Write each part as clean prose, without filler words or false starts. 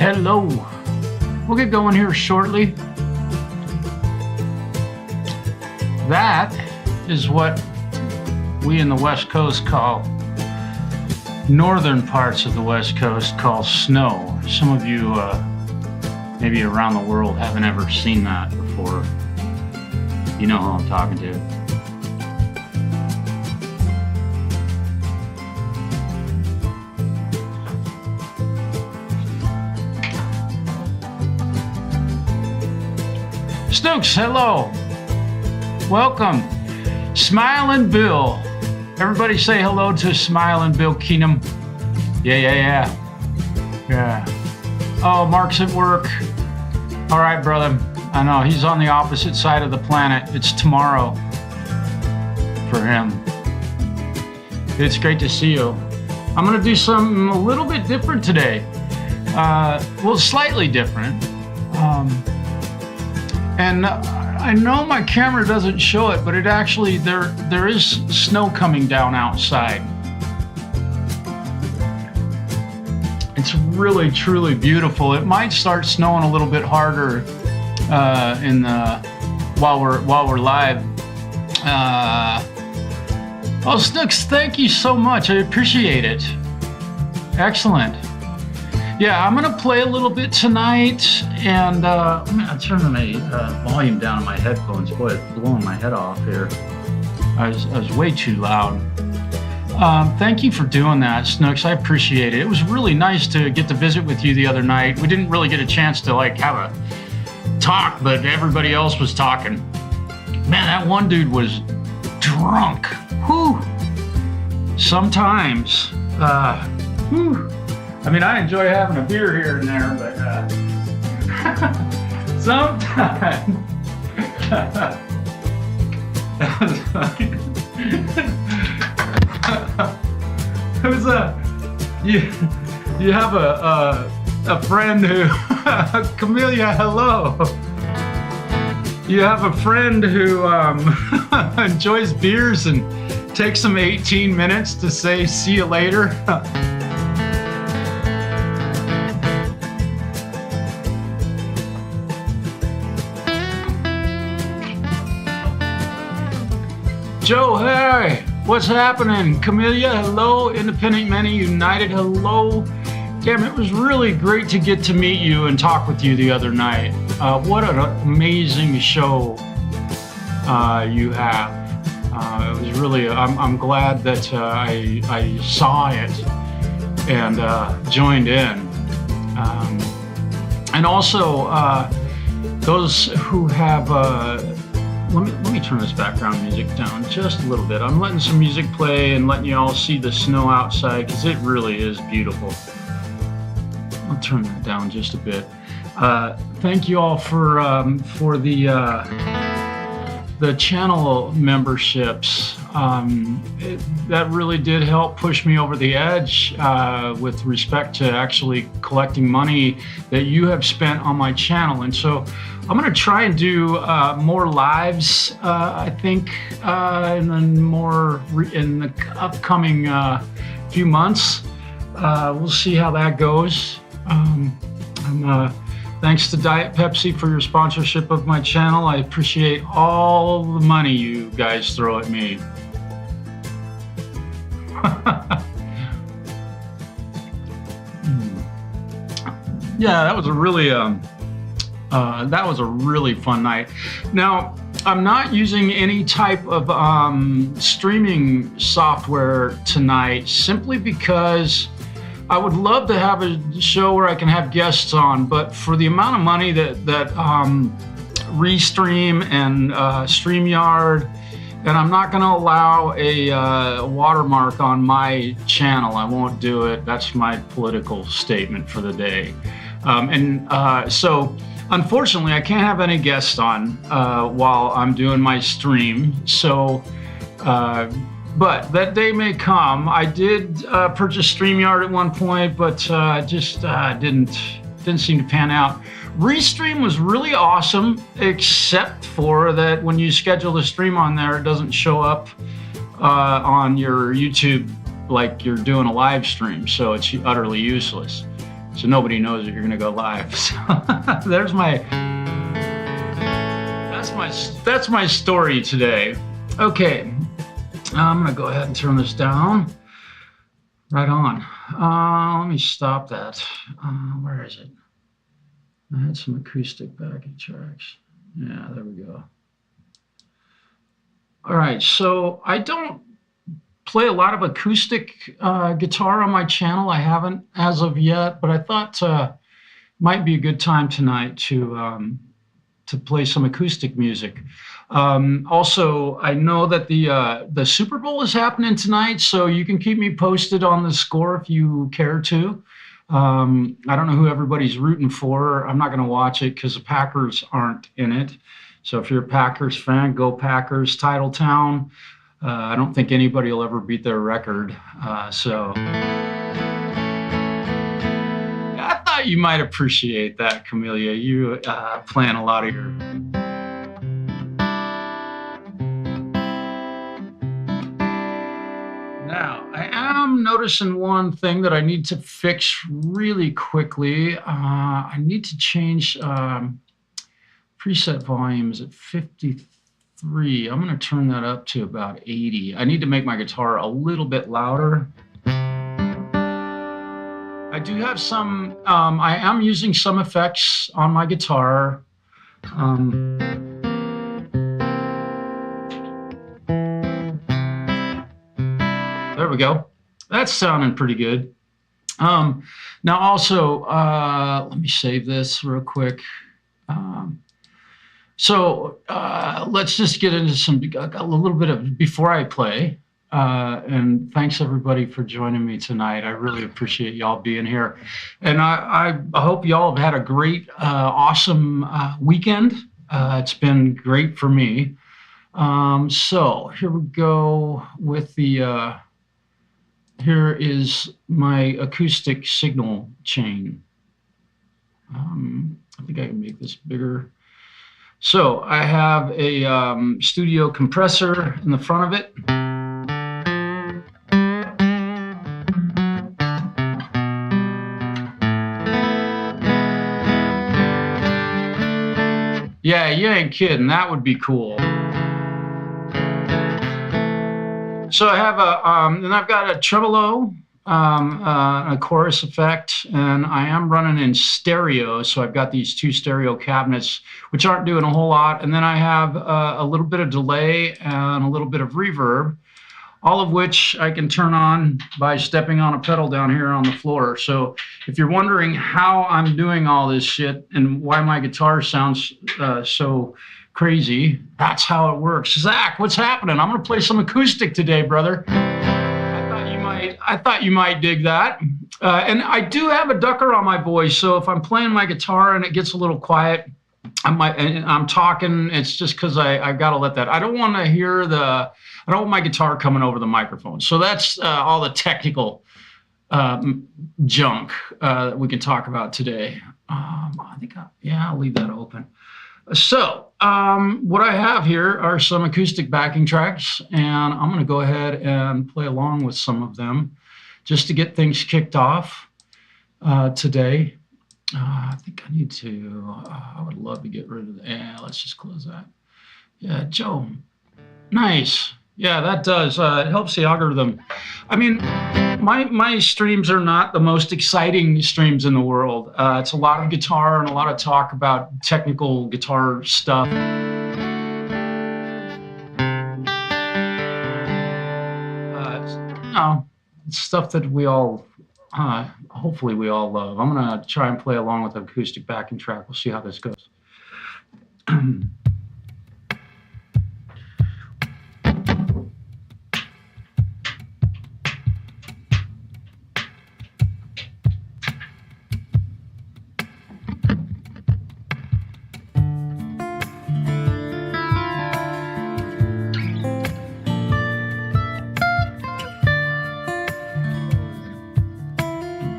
Hello. We'll get going here shortly. That is what we in the West Coast call, northern parts of the West Coast call snow. Some of you maybe around the world haven't ever seen that before. You know who I'm talking to. Snooks, hello. Welcome. Smiling Bill. Everybody say hello to Smiling Bill Keenum. Yeah. Oh, Mark's at work. All right, brother. I know, he's on the opposite side of the planet. It's tomorrow for him. It's great to see you. I'm gonna do something a little bit different today. Well, slightly different. And I know my camera doesn't show it, but it actually, there is snow coming down outside. It's really, truly beautiful. It might start snowing a little bit harder while we're live. Oh, Snooks, thank you so much. I appreciate it. Excellent. Yeah, I'm gonna play a little bit tonight, and I'm gonna turn my volume down on my headphones. Boy, it's blowing my head off here. I was way too loud. Thank you for doing that, Snooks. I appreciate it. It was really nice to get to visit with you the other night. We didn't really get a chance to like have a talk, but everybody else was talking. Man, that one dude was drunk. Whew. Sometimes. Whew. I mean, I enjoy having a beer here and there, but sometimes. It was you have a friend who Camellia, hello. You have a friend who enjoys beers and takes them 18 minutes to say see you later. Joe, hey, what's happening? Camellia, hello. Independent Many United, hello. Damn, it was really great to get to meet you and talk with you the other night. What an amazing show you have. It was really, I'm glad that I saw it and joined in. And also, those who have, let me turn this background music down just a little bit. I'm letting some music play and letting you all see the snow outside because it really is beautiful. I'll turn that down just a bit. Thank you all for the channel memberships. That really did help push me over the edge with respect to actually collecting money that you have spent on my channel. And so I'm going to try and do more lives, I think, and then more in the upcoming few months. We'll see how that goes. Thanks to Diet Pepsi for your sponsorship of my channel. I appreciate all the money you guys throw at me. Yeah, that was a really fun night. Now, I'm not using any type of streaming software tonight simply because I would love to have a show where I can have guests on, but for the amount of money that Restream and StreamYard, and I'm not going to allow a watermark on my channel. I won't do it. That's my political statement for the day. So unfortunately, I can't have any guests on while I'm doing my stream. So, but that day may come. I did purchase StreamYard at one point, but just didn't seem to pan out. Restream was really awesome, except for that when you schedule the stream on there, it doesn't show up on your YouTube like you're doing a live stream, so it's utterly useless. so nobody knows that you're gonna go live. So there's that's my story today. Okay, I'm gonna go ahead and turn this down. Right on. Let me stop that. Where is it? I had some acoustic backing tracks. Yeah, there we go. All right, so I don't play a lot of acoustic guitar on my channel. I haven't as of yet, but I thought might be a good time tonight to play some acoustic music. Also, I know that the Super Bowl is happening tonight, so you can keep me posted on the score if you care to. I don't know who everybody's rooting for. I'm not going to watch it because the Packers aren't in it. So if you're a Packers fan, go Packers. Titletown. I don't think anybody will ever beat their record. So I thought you might appreciate that, Camellia. You plan a lot of your... Now, I am noticing one thing that I need to fix really quickly. I need to change preset volumes at 53. I'm going to turn that up to about 80. I need to make my guitar a little bit louder. I do have some, I am using some effects on my guitar. There we go. That's sounding pretty good. Now also, let me save this real quick. So let's just get into a little bit of before I play. And thanks everybody for joining me tonight. I really appreciate y'all being here. And I hope y'all have had a great, awesome weekend. It's been great for me. So here we go with the, here is my acoustic signal chain. I think I can make this bigger. So I have a studio compressor in the front of it. Yeah, you ain't kidding. That would be cool. So I have and I've got a tremolo, a chorus effect, and I am running in stereo. So I've got these two stereo cabinets, which aren't doing a whole lot. And then I have a little bit of delay and a little bit of reverb, all of which I can turn on by stepping on a pedal down here on the floor. So if you're wondering how I'm doing all this shit and why my guitar sounds so crazy, that's how it works. Zach, what's happening? I'm gonna play some acoustic today, brother. I thought you might dig that. And I do have a ducker on my voice, so if I'm playing my guitar and it gets a little quiet, I'm talking, it's just because I've got to let that. I don't want to hear I don't want my guitar coming over the microphone. So that's all the technical junk that we can talk about today. I think, I'll leave that open. So what I have here are some acoustic backing tracks, and I'm going to go ahead and play along with some of them just to get things kicked off today. I think I need to, I would love to get rid of that. Yeah, let's just close that. Yeah, Joe, nice. Yeah, that does. It helps the algorithm. I mean, my streams are not the most exciting streams in the world. It's a lot of guitar and a lot of talk about technical guitar stuff. No, it's stuff that we all, hopefully we all love. I'm going to try and play along with the acoustic backing track. We'll see how this goes.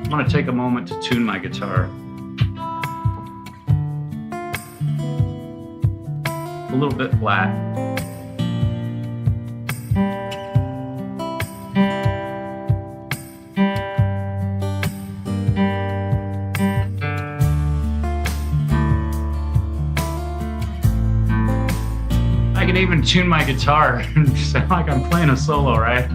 I'm going to take a moment to tune my guitar. A little bit flat. I can even tune my guitar and sound like I'm playing a solo, right?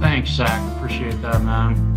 Thanks, Zach. Appreciate that, man.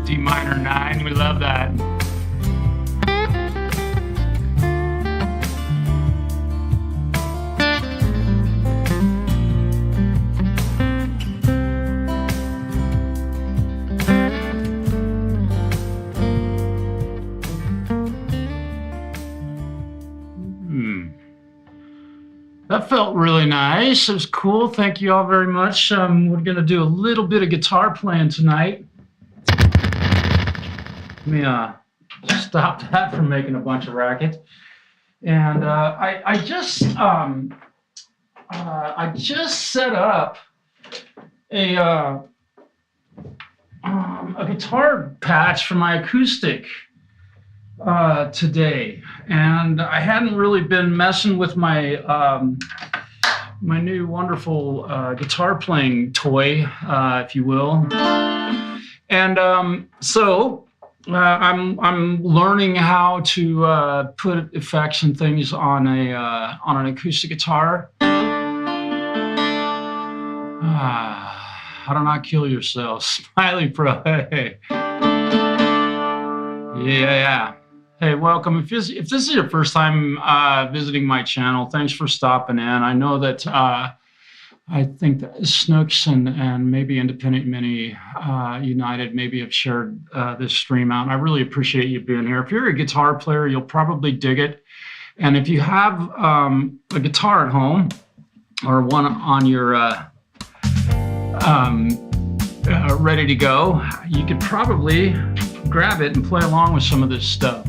D minor 9, we love that. That felt really nice. It was cool. Thank you all very much. We're going to do a little bit of guitar playing tonight. Let me stop that from making a bunch of racket. And I just set up a guitar patch for my acoustic today, and I hadn't really been messing with my my new wonderful guitar playing toy, if you will. And so I'm learning how to put effects and things on an acoustic guitar. How to not kill yourself. Smiley Pro. Hey. Yeah. Hey, welcome. If this is your first time visiting my channel, thanks for stopping in. I know that I think that Snooks and maybe Independent Mini United maybe have shared this stream out. And I really appreciate you being here. If you're a guitar player, you'll probably dig it. And if you have a guitar at home or one on your ready to go, you could probably grab it and play along with some of this stuff.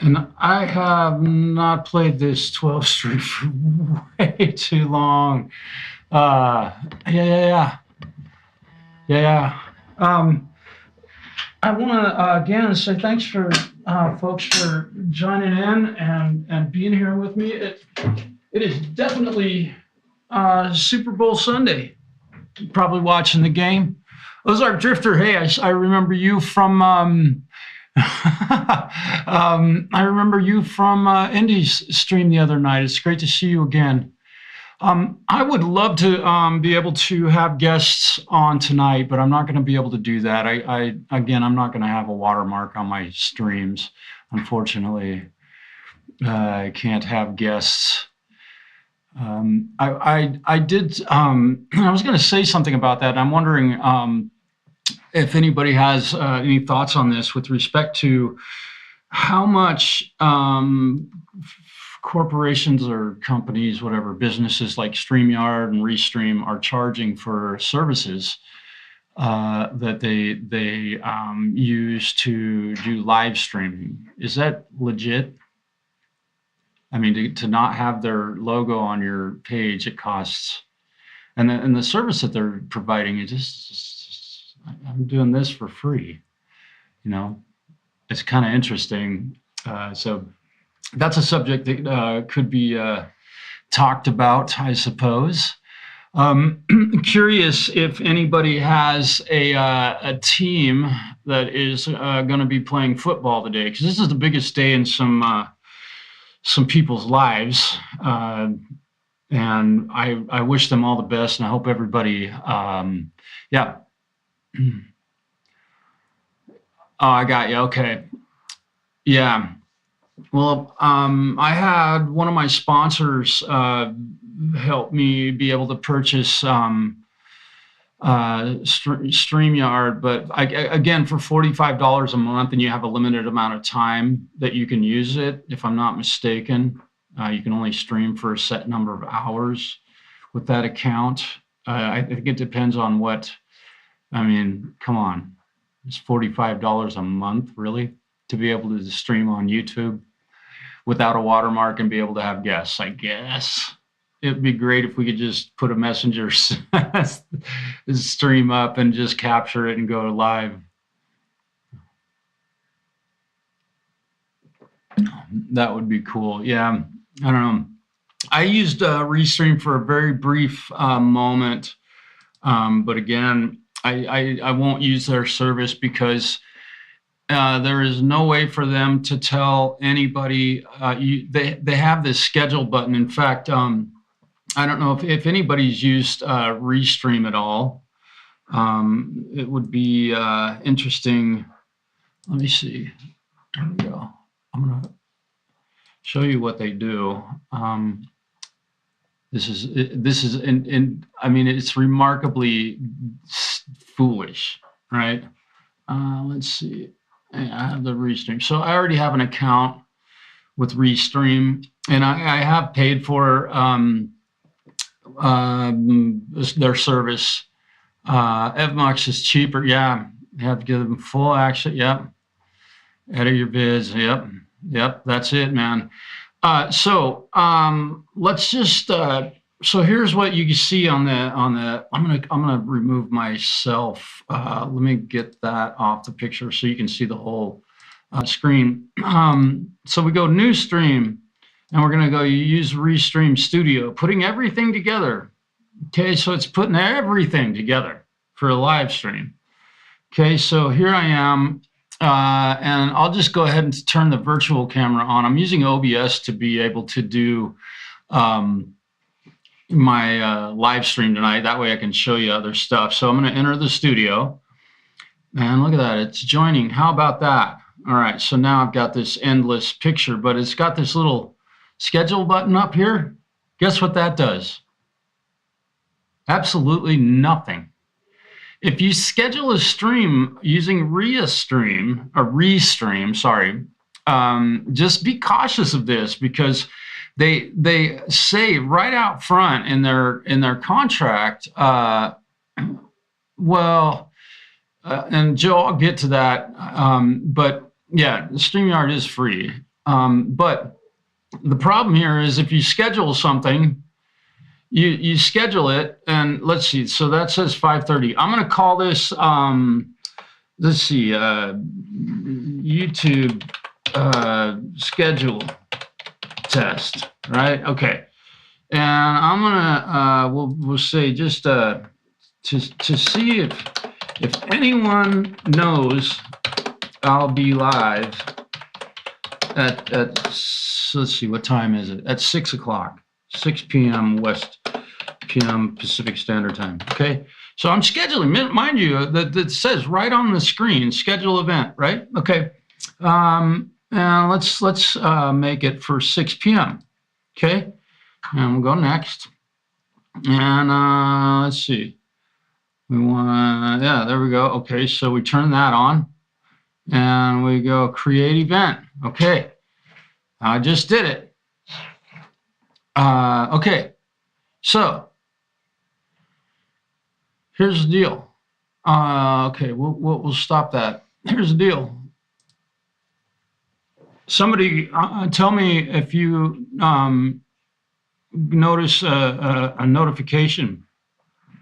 And I have not played this 12 string for way too long. Yeah. I want to again say thanks for folks for joining in and being here with me. It is definitely Super Bowl Sunday. Probably watching the game. Ozark Drifter, hey, I remember you from I remember you from Indy's stream the other night. It's great to see you again. I would love to be able to have guests on tonight, but I'm not going to be able to do that. Again, I'm not going to have a watermark on my streams. Unfortunately, I can't have guests. I did. I was going to say something about that. I'm wondering if anybody has any thoughts on this with respect to how much corporations or companies, whatever, businesses like StreamYard and Restream are charging for services that they use to do live streaming. Is that legit? I mean, to not have their logo on your page, it costs. And the service that they're providing is just I'm doing this for free. You know, it's kind of interesting. So that's a subject that could be talked about, I suppose. Curious if anybody has a team that is going to be playing football today, because this is the biggest day in some people's lives, and I wish them all the best, and I hope everybody, yeah. Oh, I got you. Okay. Yeah. Well, I had one of my sponsors help me be able to purchase StreamYard, but again, for $45 a month, and you have a limited amount of time that you can use it, if I'm not mistaken. You can only stream for a set number of hours with that account. I think it depends on what, I mean, come on. It's $45 a month, really, to be able to stream on YouTube without a watermark and be able to have guests, I guess. It'd be great if we could just put a messenger stream up and just capture it and go live. That would be cool. Yeah, I don't know. I used Restream for a very brief moment, but again, I won't use their service because there is no way for them to tell anybody. They have this schedule button. In fact, I don't know if anybody's used Restream at all. It would be interesting. Let me see. There we go. I'm going to show you what they do. This is I mean, it's remarkably foolish, right? Let's see. I have the Restream. So I already have an account with Restream, and I have paid for their service. Evmux is cheaper. Yeah, you have to give them full access. Yep. Edit your vids. Yep. That's it, man. So let's just. So here's what you can see on the. I'm gonna remove myself. Let me get that off the picture so you can see the whole screen. So we go new stream, and we're gonna go use Restream Studio, putting everything together. Okay, so it's putting everything together for a live stream. Okay, so here I am, and I'll just go ahead and turn the virtual camera on. I'm using OBS to be able to do my live stream tonight. That way I can show you other stuff. So I'm going to enter the studio, and look at that, it's joining. How about that? All right, so now I've got this endless picture, but it's got this little schedule button up here. Guess what that does? Absolutely nothing. If you schedule a stream using Restream, sorry, just be cautious of this, because they say right out front in their contract, and Joe, I'll get to that, but yeah, StreamYard is free. But the problem here is if you schedule something, you schedule it, and let's see. So that says 5:30. I'm going to call this, let's see, YouTube schedule test, right? Okay. And I'm gonna we'll say just to see if anyone knows I'll be live at let's see, what time is it? At 6 o'clock, 6 p.m. PM Pacific Standard Time. Okay, so I'm scheduling. Mind you, that says right on the screen, schedule event, right? Okay, and let's make it for 6 p.m. Okay. And we'll go next. And let's see. We want, yeah, there we go. Okay, so we turn that on. And we go create event. Okay. I just did it. Okay. So here's the deal. Okay, we'll stop that. Here's the deal. Somebody tell me if you notice a notification,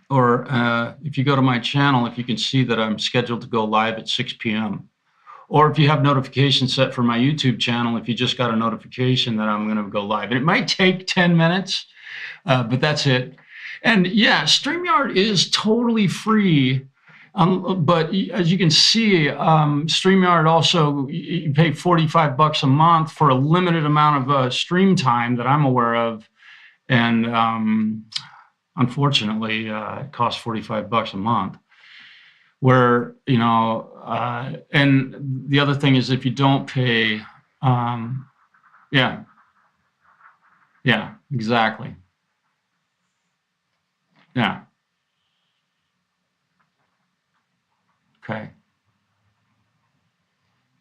or if you go to my channel, if you can see that I'm scheduled to go live at 6 p.m. Or if you have notifications set for my YouTube channel, if you just got a notification that I'm going to go live. And it might take 10 minutes, but that's it. And yeah, StreamYard is totally free. But as you can see, StreamYard also, you pay $45 a month for a limited amount of stream time that I'm aware of. And unfortunately, it costs $45 a month. Where, you know, and the other thing is if you don't pay, yeah, exactly. Yeah. Okay.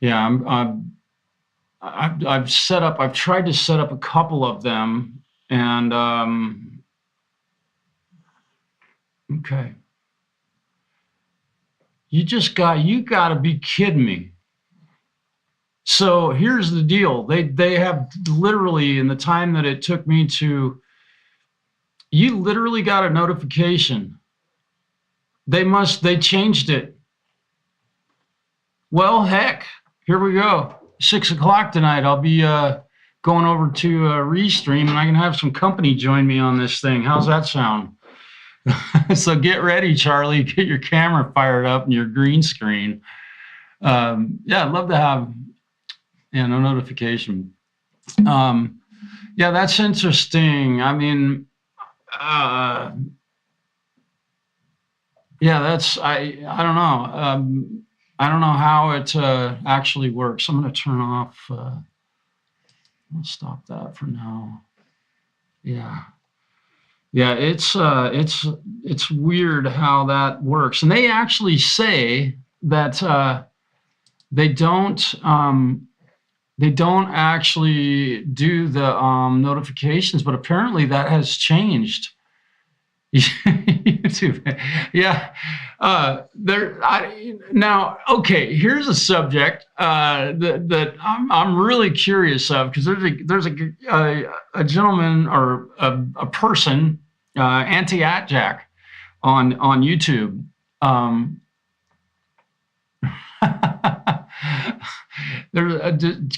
Yeah, I've tried to set up a couple of them, and okay. You got to be kidding me. So here's the deal. They have literally, in the time that it took me to, you literally got a notification. They changed it. Well, heck, here we go. 6 o'clock tonight. I'll be going over to Restream, and I can have some company join me on this thing. How's that sound? So get ready, Charlie. Get your camera fired up and your green screen. Yeah, I'd love to have, yeah, no notification. Yeah, that's interesting. I mean, yeah, that's, I don't know. I don't know how it actually works. I'm going to turn off. I'll stop that for now. Yeah. Yeah, it's weird how that works. And they actually say that they don't actually do the notifications, but apparently that has changed. YouTube. Yeah. Now, okay, here's a subject that I'm really curious of, because there's a gentleman, or a person, Anti-Atjack on YouTube.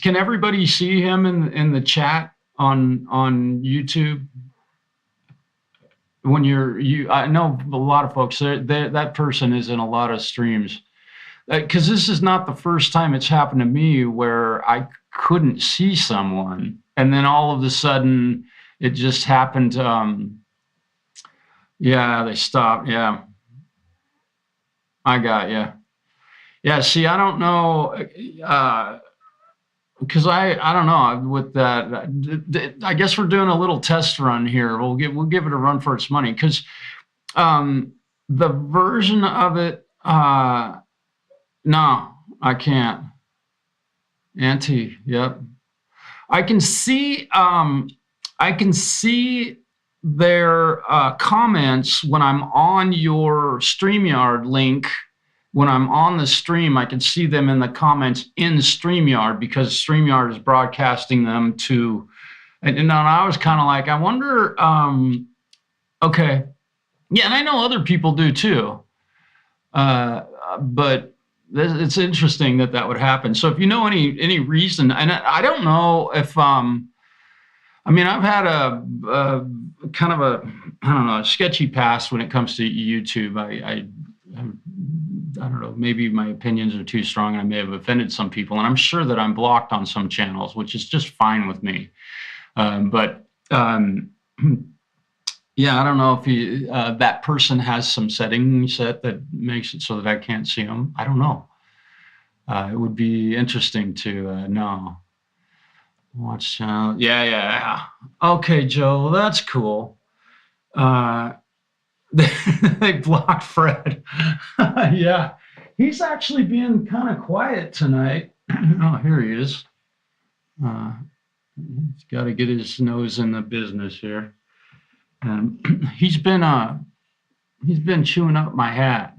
Can everybody see him in the chat on YouTube? When I know a lot of folks, that person is in a lot of streams, because this is not the first time it's happened to me where I couldn't see someone, and then all of a sudden it just happened. Yeah, they stopped. Yeah, I got you. Yeah, see, I don't know, because I don't know with that. I guess we're doing a little test run here. We'll give it a run for its money, because the version of it, no, I can't. Yep. I can see their comments when I'm on your StreamYard link. when I'm on the stream, I can see them in the comments in StreamYard because StreamYard is broadcasting them to, and I was kind of like, I wonder, okay. Yeah, and I know other people do too. But it's interesting that would happen. So if you know any reason, and I don't know if, I mean, I've had a kind of a, I don't know, a sketchy past when it comes to YouTube. I don't know, maybe my opinions are too strong and I may have offended some people. And I'm sure that I'm blocked on some channels, which is just fine with me. Yeah, I don't know if that person has some setting set that makes it so that I can't see them. I don't know. It would be interesting to know. Watch channel. Yeah. Okay, Joe, that's cool. They blocked Fred. Yeah, he's actually being kind of quiet tonight. Oh, here he is. He's got to get his nose in the business here. He's been chewing up my hat.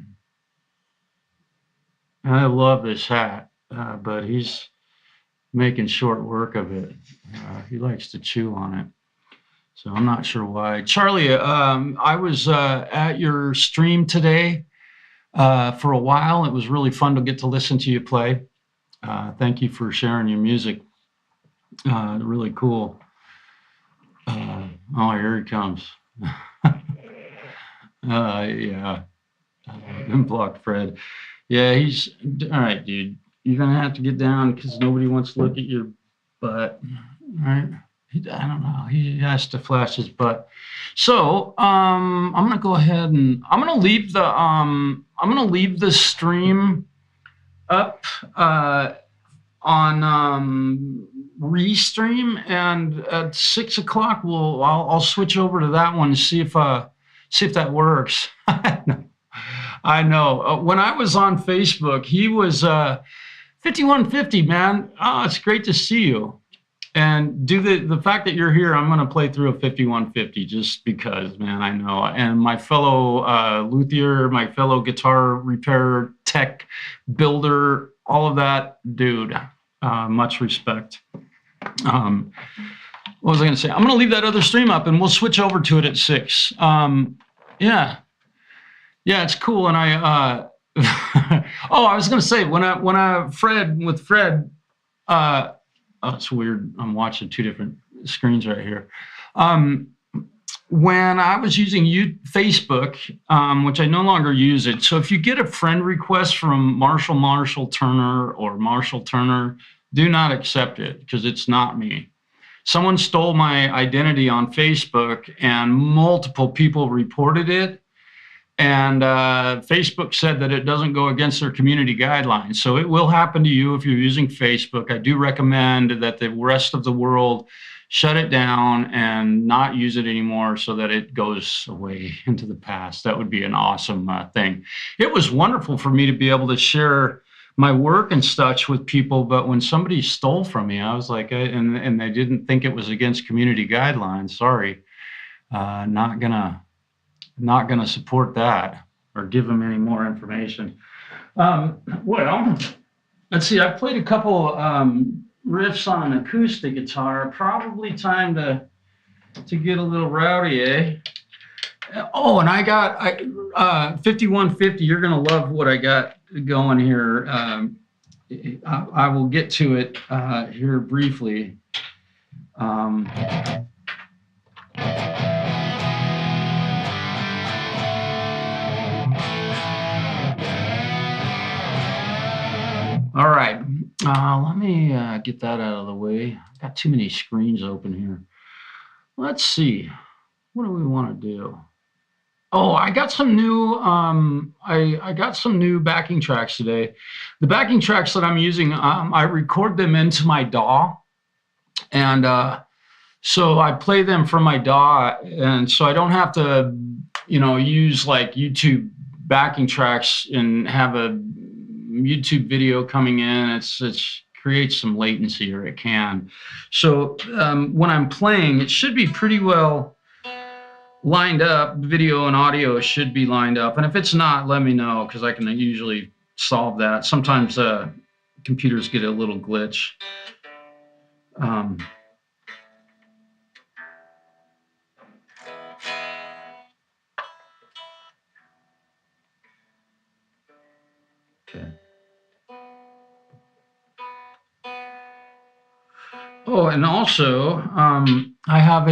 I love this hat, but he's making short work of it. He likes to chew on it, so I'm not sure why. Charlie, I was at your stream today for a while. It was really fun to get to listen to you play. Thank you for sharing your music. Really cool. Oh, here he comes. Yeah. Blocked Fred. Yeah, he's all right, dude. You're gonna have to get down because nobody wants to look at your butt. All right. I don't know. He has to flash his butt. So I'm gonna go ahead and I'm gonna leave the stream up on Restream, and at 6 o'clock I'll switch over to that one and see if that works. I know. When I was on Facebook, he was 5150, man. Oh, it's great to see you. And the fact that you're here, I'm going to play through a 5150 just because, man, I know. And my fellow luthier, my fellow guitar repair tech builder, all of that, dude, much respect. What was I going to say? I'm going to leave that other stream up and we'll switch over to it at 6. Yeah, it's cool. And I was going to say when Fred, oh, it's weird. I'm watching two different screens right here. When I was using Facebook, which I no longer use it. So if you get a friend request from Marshall Turner or Marshall Turner, do not accept it because it's not me. Someone stole my identity on Facebook and multiple people reported it. And Facebook said that it doesn't go against their community guidelines. So it will happen to you if you're using Facebook. I do recommend that the rest of the world shut it down and not use it anymore so that it goes away into the past. That would be an awesome thing. It was wonderful for me to be able to share my work and such with people, but when somebody stole from me, I was like, and they didn't think it was against community guidelines. Sorry, not gonna support that or give them any more information. Well, let's see. I played a couple riffs on an acoustic guitar. Probably time to get a little rowdy, eh? Oh, and I got 5150. You're gonna love what I got going here. I will get to it here briefly. All right, let me get that out of the way. I've got too many screens open here. Let's see. What do we want to do? Oh, I got some new. I got some new backing tracks today. The backing tracks that I'm using, I record them into my DAW, and so I play them from my DAW, and so I don't have to, use like YouTube backing tracks and have a YouTube video coming in. It creates some latency, or it can. So when I'm playing, it should be pretty well lined up. Video and audio should be lined up, and if it's not, let me know because I can usually solve that. Sometimes computers get a little glitch. Okay. Oh, and also, I have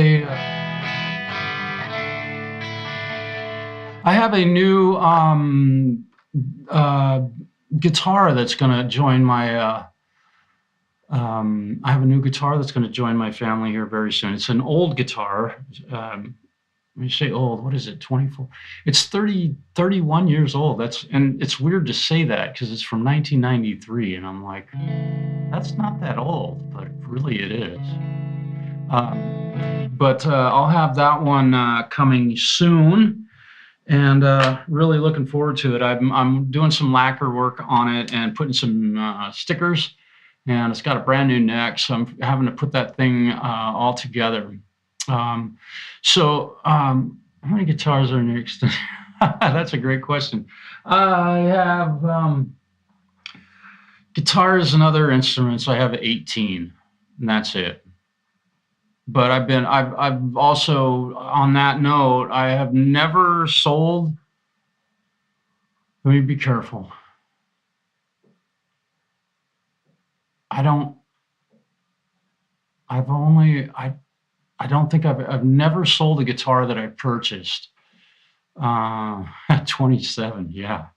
a new guitar that's going to join my. I have a new guitar that's going to join my family here very soon. It's an old guitar. When you say old, what is it? 24? It's 31 years old. And it's weird to say that because it's from 1993, and I'm like, that's not that old, but really it is. But I'll have that one coming soon, and really looking forward to it. I'm doing some lacquer work on it and putting some stickers, and it's got a brand new neck, so I'm having to put that thing all together. So how many guitars are in your extension? That's a great question. I have guitars and other instruments. I have 18, and that's it. But I've also, on that note, I have never sold. Let me be careful. I don't think I've never sold a guitar that I purchased. At 27, yeah.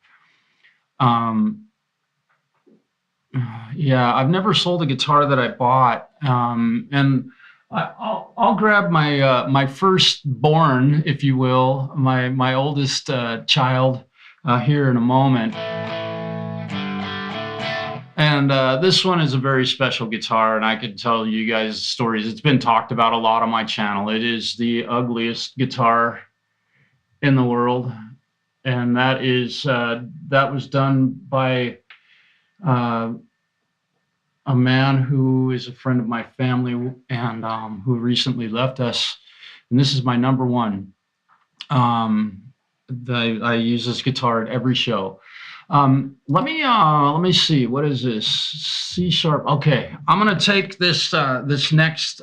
Yeah, I've never sold a guitar that I bought. And I'll grab my firstborn, if you will, my oldest child here in a moment. And this one is a very special guitar, and I could tell you guys stories. It's been talked about a lot on my channel. It is the ugliest guitar in the world, and that was done by a man who is a friend of my family and who recently left us. And this is my number one. I use this guitar at every show. Let me see. What is this? C sharp. Okay, I'm gonna take this this next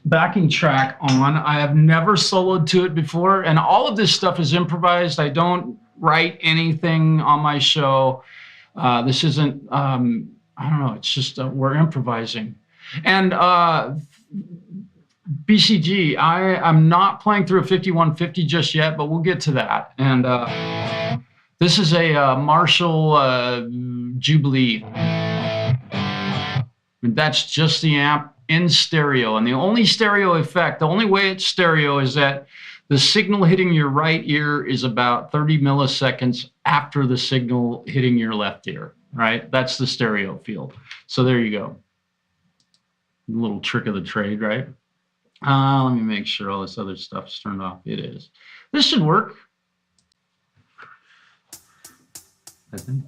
backing track on. I have never soloed to it before, and all of this stuff is improvised. I don't write anything on my show. This isn't. I don't know. It's just we're improvising, and BCG. I'm not playing through a 5150 just yet, but we'll get to that. And this is a Marshall Jubilee. And that's just the amp in stereo. And the only stereo effect, the only way it's stereo is that the signal hitting your right ear is about 30 milliseconds after the signal hitting your left ear, right? That's the stereo field. So there you go. A little trick of the trade, right? Let me make sure all this other stuff's turned off. It is. This should work. I think.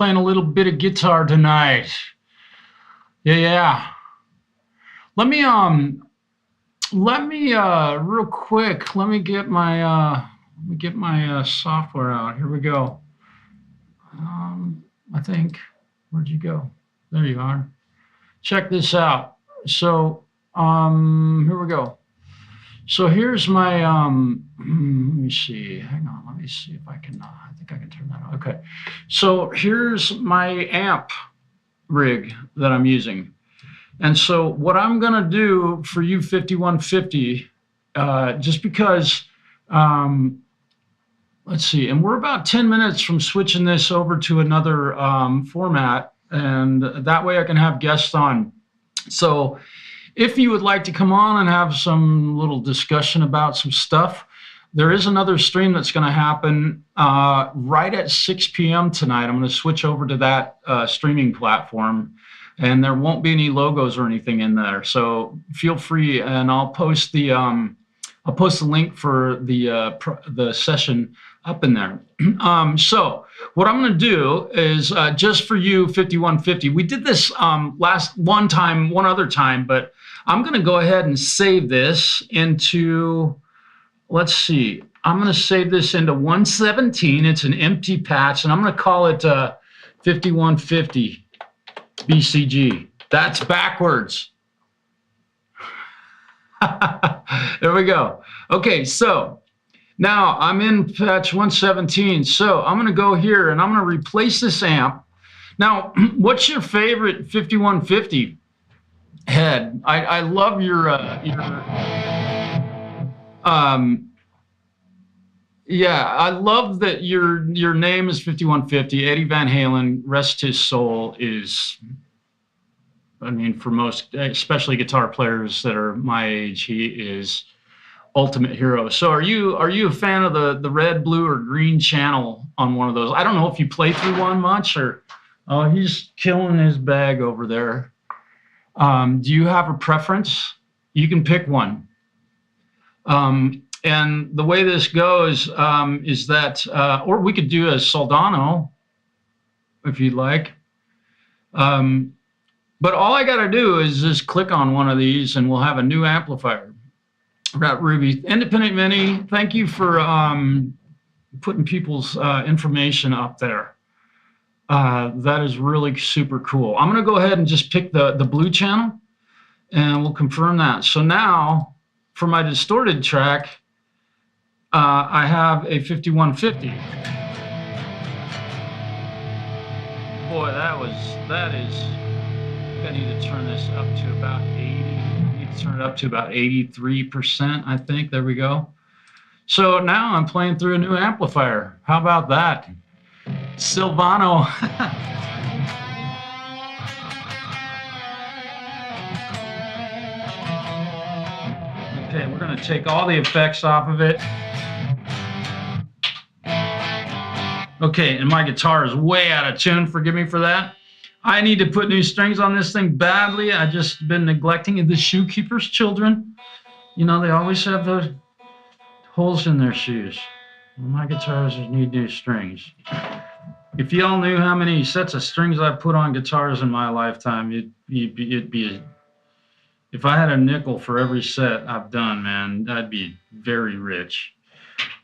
playing a little bit of guitar tonight. Yeah. Let me real quick, let me get my software out. Here we go. I think, where'd you go? There you are. Check this out. So here we go. So here's my let me see. Hang on, let me see if I can I think I can turn that on. Okay. So here's my amp rig that I'm using. And so what I'm gonna do for you 5150, just because let's see, and we're about 10 minutes from switching this over to another format, and that way I can have guests on. So if you would like to come on and have some little discussion about some stuff, there is another stream that's going to happen right at 6 p.m. tonight. I'm going to switch over to that streaming platform, and there won't be any logos or anything in there. So feel free, and I'll post the link for the session up in there. So what I'm going to do is just for you 5150. We did this one other time, but I'm going to go ahead and save this into, let's see, I'm going to save this into 117. It's an empty patch, and I'm going to call it 5150 BCG. That's backwards. There we go. Okay, so now I'm in patch 117. So I'm going to go here and I'm going to replace this amp. Now, what's your favorite 5150 head? I love your yeah, I love that your name is 5150. Eddie Van Halen, rest his soul, is, I mean, for most, especially guitar players that are my age, he is ultimate hero. So are you a fan of the red, blue, or green channel on one of those? I don't know if you play through one much, or oh, he's killing his bag over there. Do you have a preference? You can pick one. And the way this goes is that, or we could do a Soldano if you'd like. But all I got to do is just click on one of these and we'll have a new amplifier. Ruby, Independent Mini, thank you for putting people's information up there. That is really super cool. I'm going to go ahead and just pick the blue channel and we'll confirm that. So now for my distorted track, I have a 5150. Boy, that is, I need to turn this up to about 80. I need to turn it up to about 83%, I think. There we go. So now I'm playing through a new amplifier. How about that? Silvano. Okay, we're going to take all the effects off of it. Okay, and my guitar is way out of tune. Forgive me for that. I need to put new strings on this thing badly. I've just been neglecting the shoe keeper's children. You know, they always have those holes in their shoes. My guitars need new strings. If y'all knew how many sets of strings I've put on guitars in my lifetime, it'd be if I had a nickel for every set I've done, man, I'd be very rich,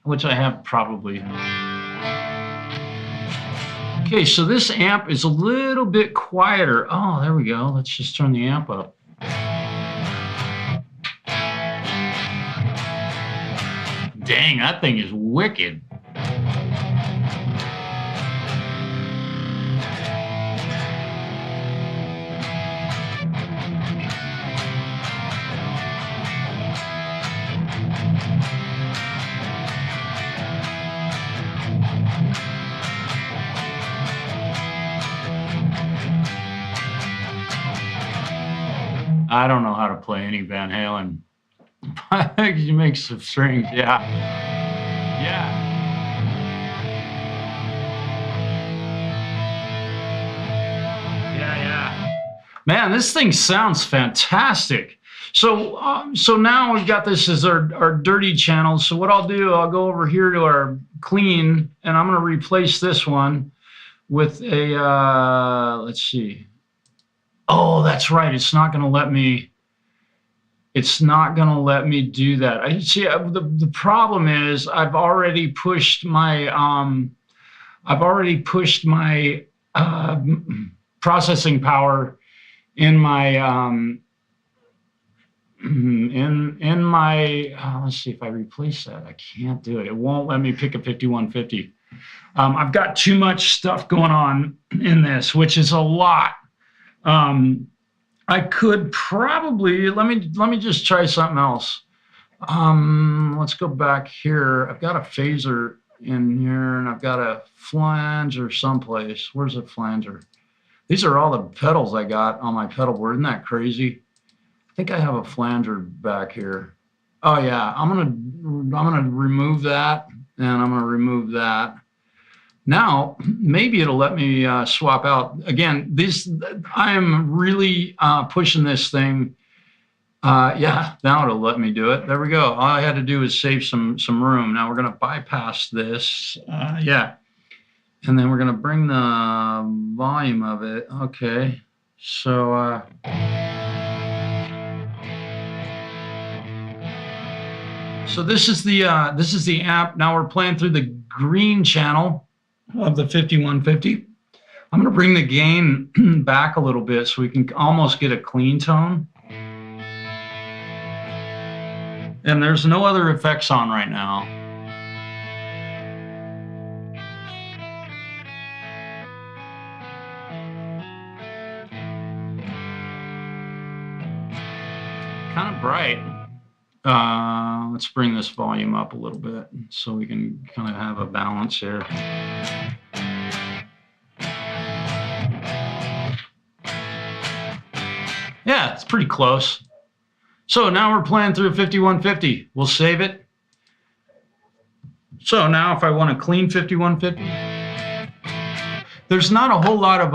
which I have probably. Okay, so this amp is a little bit quieter. Oh, there we go. Let's just turn the amp up. Dang, that thing is wicked. I don't know how to play any Van Halen. I think he makes some strings, yeah. Yeah. Yeah. Man, this thing sounds fantastic. So now we've got this as our dirty channel. So what I'll do, I'll go over here to our clean, and I'm going to replace this one with a, let's see. Oh, that's right. It's not going to let me. It's not going to let me do that. I see. The problem is I've already pushed my processing power in my in my. Let's see if I replace that. I can't do it. It won't let me pick a 5150. I've got too much stuff going on in this, which is a lot. I could probably, let me just try something else. Let's go back here. I've got a phaser in here, and I've got a flanger someplace. Where's the flanger? These are all the pedals I got on my pedal board. Isn't that crazy? I think I have a flanger back here. Oh yeah, I'm gonna remove that, and I'm gonna remove that. Now, maybe it'll let me swap out. Again, I'm really pushing this thing. Yeah, now it'll let me do it. There we go. All I had to do is save some room. Now we're going to bypass this. Yeah. And then we're going to bring the volume of it. Okay. So, so this is the amp. Now we're playing through the green channel of the 5150. I'm going to bring the gain back a little bit so we can almost get a clean tone. And there's no other effects on right now. Kind of bright. Let's bring this volume up a little bit so we can kind of have a balance here. Yeah, it's pretty close. So now we're playing through a 5150. We'll save it. So now if I want a clean 5150, there's not a whole lot of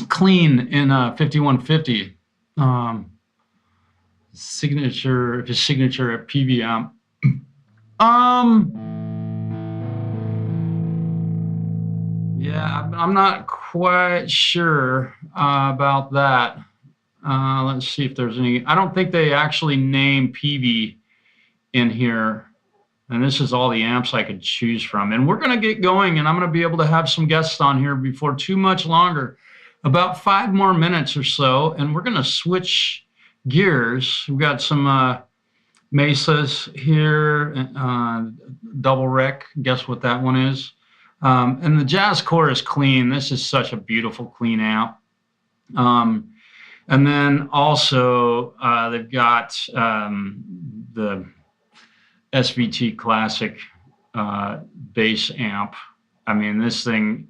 clean in 5150. Signature, if it's signature at PV amp. Yeah, I'm not quite sure about that. Let's see if there's any. I don't think they actually name PV in here. And this is all the amps I could choose from. And we're going to get going, and I'm going to be able to have some guests on here before too much longer. About 5 more minutes or so, and we're going to switch gears. We've got some Mesas here, double rec. Guess what that one is? And the Jazz Core is clean. This is such a beautiful clean amp. And then also they've got the SVT Classic bass amp. I mean, this thing,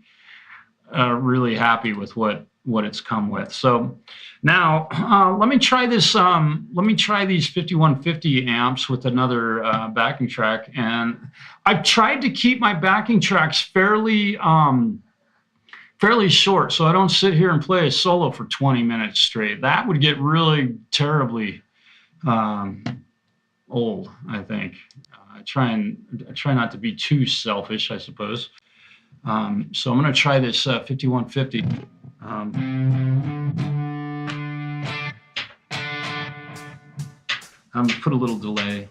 really happy with what it's come with. So now let me try this. Let me try these 5150 amps with another backing track. And I've tried to keep my backing tracks fairly short, so I don't sit here and play a solo for 20 minutes straight. That would get really terribly old, I think. I try not to be too selfish, I suppose. So I'm going to try this 5150. I'm put a little delay.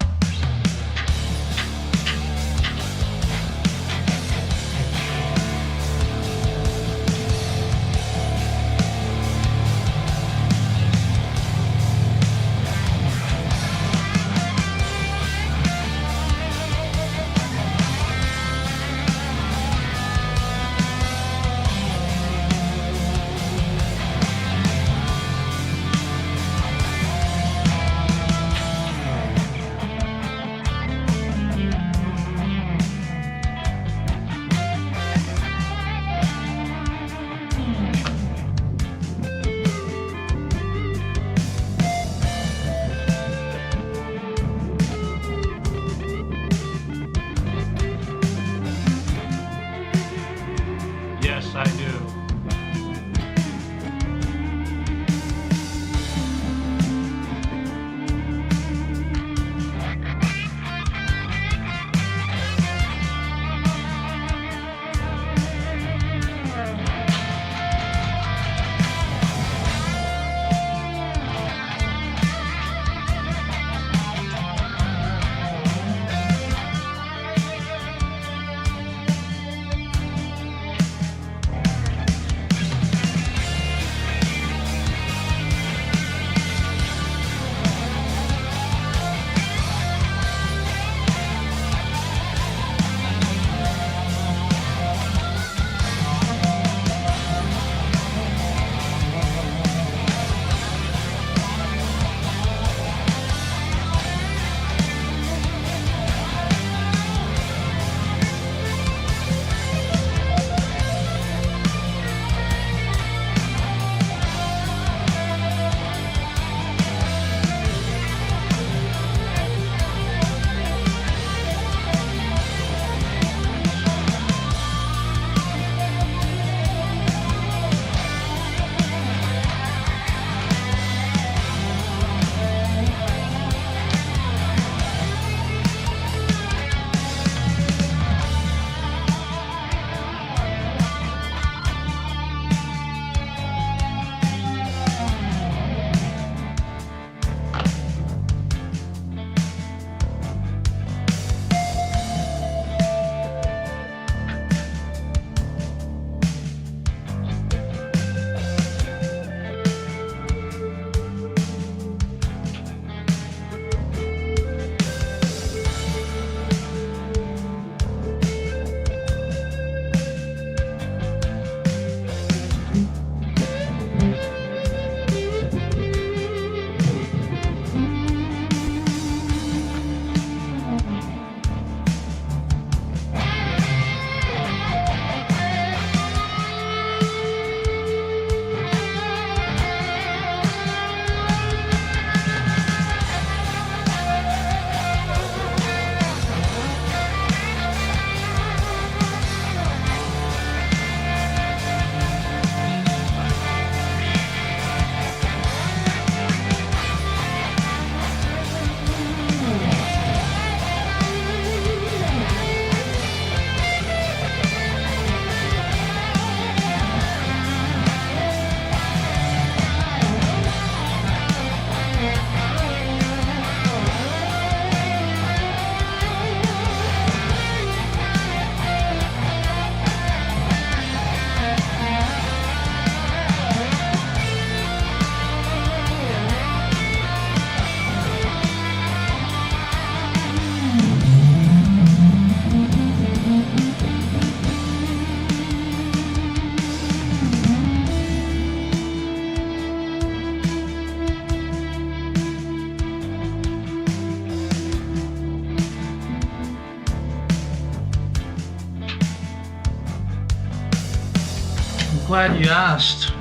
glad you asked.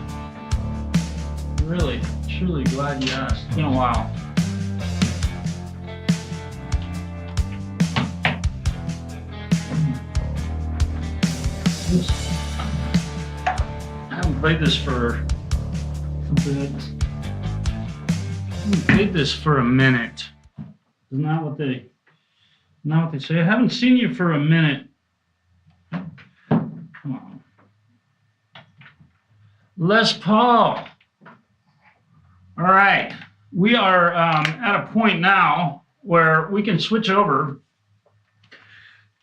Really, truly glad you asked. It's been a while. I haven't played this for a bit. I haven't played this for a minute. Isn't that what they say? I haven't seen you for a minute. Come on. Les Paul. All right. We are at a point now where we can switch over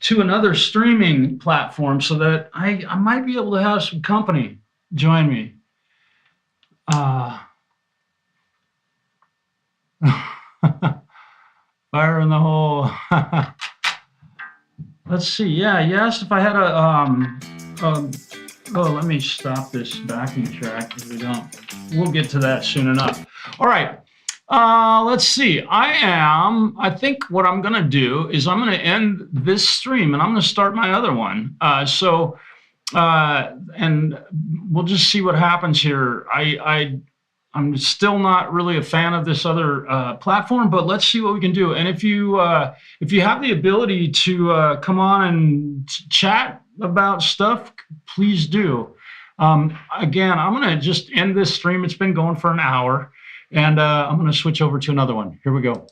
to another streaming platform so that I might be able to have some company join me. Fire in the hole. Let's see. Yeah, you asked if I had oh, let me stop this backing track because we'll get to that soon enough. All right. Let's see. I think what I'm going to do is I'm going to end this stream and I'm going to start my other one. And we'll just see what happens here. I'm still not really a fan of this other platform, but let's see what we can do. And if you have the ability to come on and chat about stuff, please do. Again, I'm going to just end this stream. It's been going for an hour, and I'm going to switch over to another one. Here we go.